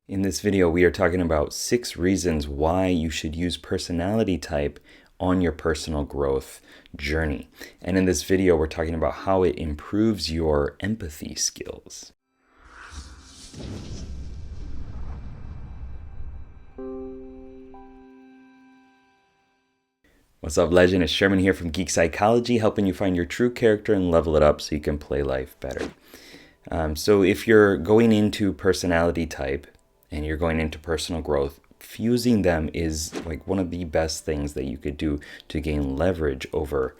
In this video, we are talking about 6 reasons why you should use personality type on your personal growth journey. And in this video, we're talking about how it improves your empathy skills. What's up, legend? It's Sherman here from Geek Psychology, helping you find your true character and level it up so you can play life better. So if you're going into personality type and you're going into personal growth, fusing them is like one of the best things that you could do to gain leverage over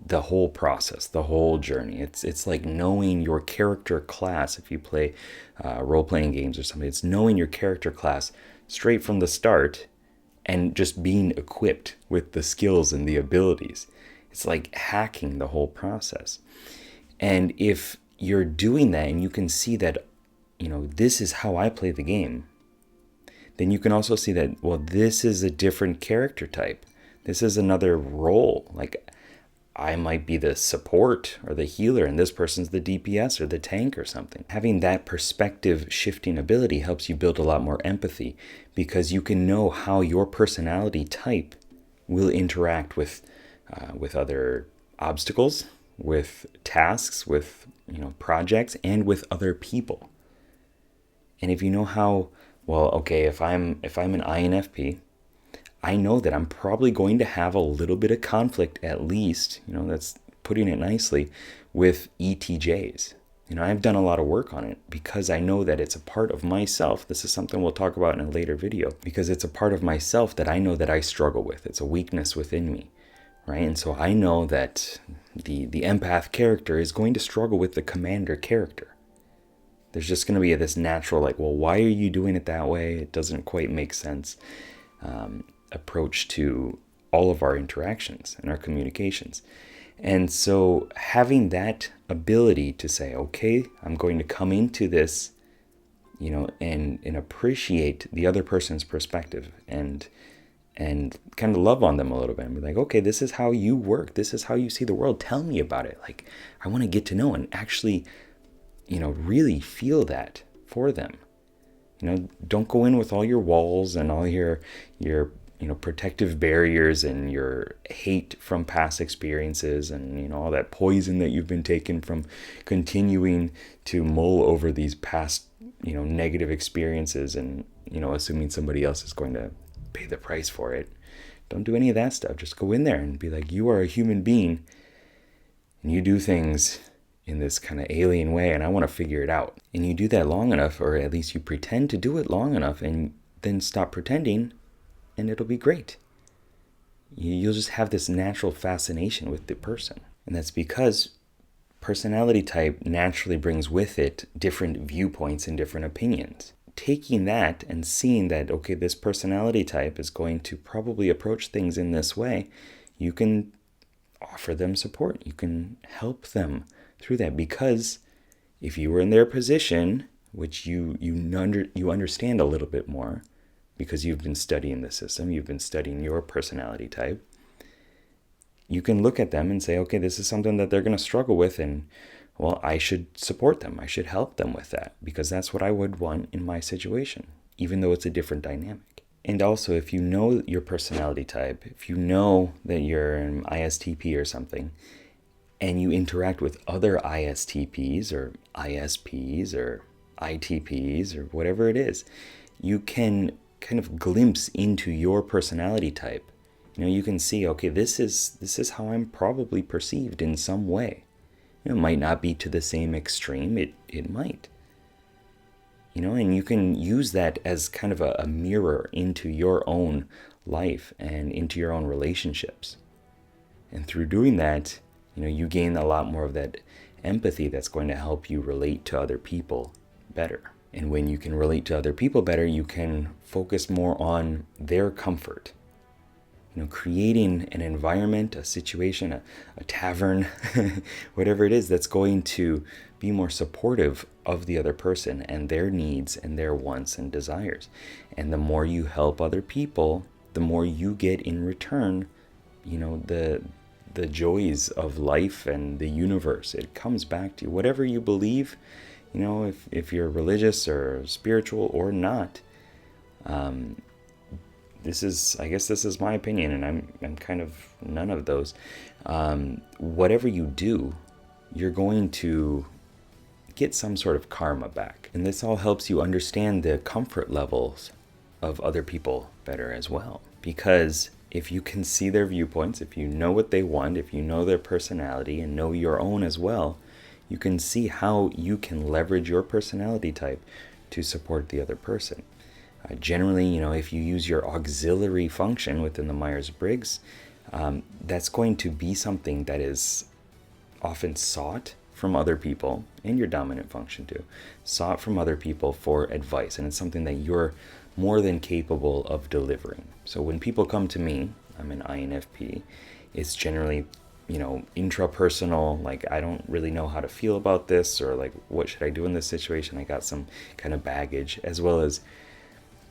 the whole process, the whole journey. It's like knowing your character class. If you play role-playing games or something, it's knowing your character class straight from the start and just being equipped with the skills and the abilities. It's like hacking the whole process. And if you're doing that and you can see that, this is how I play the game, then you can also see that, well, this is a different character type. This is another role. Like, I might be the support or the healer, and this person's the DPS or the tank or something. Having that perspective shifting ability helps you build a lot more empathy because you can know how your personality type will interact with other obstacles, with tasks, with projects, and with other people. And if you know how, well, okay, if I'm an INFP, I know that I'm probably going to have a little bit of conflict, at least, that's putting it nicely, with ETJs. I've done a lot of work on it because I know that it's a part of myself. This is something we'll talk about in a later video, because it's a part of myself that I know that I struggle with. It's a weakness within me, right? And so I know that the empath character is going to struggle with the commander character. There's just going to be this natural, like, well, why are you doing it that way? It doesn't quite make sense. Approach to all of our interactions and our communications. And so having that ability to say, okay, I'm going to come into this, and appreciate the other person's perspective and kind of love on them a little bit and be like, okay, this is how you work. This is how you see the world. Tell me about it. Like, I want to get to know and actually, really feel that for them. Don't go in with all your walls and all your protective barriers and your hate from past experiences and, all that poison that you've been taken from continuing to mull over these past, negative experiences and, assuming somebody else is going to pay the price for it. Don't do any of that stuff. Just go in there and be like, you are a human being and you do things in this kind of alien way, and I want to figure it out. And you do that long enough, or at least you pretend to do it long enough, and then stop pretending, and it'll be great. You'll just have this natural fascination with the person. And that's because personality type naturally brings with it different viewpoints and different opinions. Taking that and seeing that, okay, this personality type is going to probably approach things in this way, you can offer them support. You can help them through that, because if you were in their position, which you understand a little bit more because you've been studying the system, you've been studying your personality type, you can look at them and say, okay, this is something that they're going to struggle with, and well, I should support them. I should help them with that because that's what I would want in my situation, even though it's a different dynamic. And also, if you know your personality type, if you know that you're an ISTP or something, and you interact with other ISTPs or ISPs or ITPs or whatever it is, you can kind of glimpse into your personality type. You can see, okay, this is how I'm probably perceived in some way. It might not be to the same extreme. It might. And you can use that as kind of a mirror into your own life and into your own relationships. And through doing that, you gain a lot more of that empathy that's going to help you relate to other people better. And when you can relate to other people better, you can focus more on their comfort. Creating an environment, a situation, a tavern, whatever it is that's going to be more supportive of the other person and their needs and their wants and desires. And the more you help other people, the more you get in return, the joys of life and the universe. It comes back to you. Whatever you believe, if you're religious or spiritual or not, I guess this is my opinion, and I'm kind of none of those. Whatever you do, you're going to get some sort of karma back. And this all helps you understand the comfort levels of other people better as well. Because if you can see their viewpoints, if you know what they want, if you know their personality and know your own as well, you can see how you can leverage your personality type to support the other person. Generally, if you use your auxiliary function within the Myers-Briggs, that's going to be something that is often sought from other people, and your dominant function too, sought from other people for advice, and it's something that you're more than capable of delivering. So when people come to me, I'm an INFP, it's generally, intrapersonal, like I don't really know how to feel about this, or like what should I do in this situation? I got some kind of baggage, as well as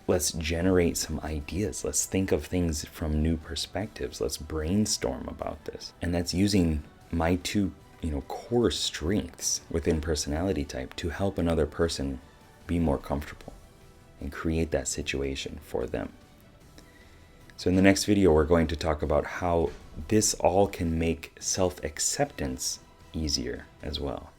let's generate some ideas. Let's think of things from new perspectives. Let's brainstorm about this. And that's using my two core strengths within personality type to help another person be more comfortable and create that situation for them. So in the next video, we're going to talk about how this all can make self-acceptance easier as well.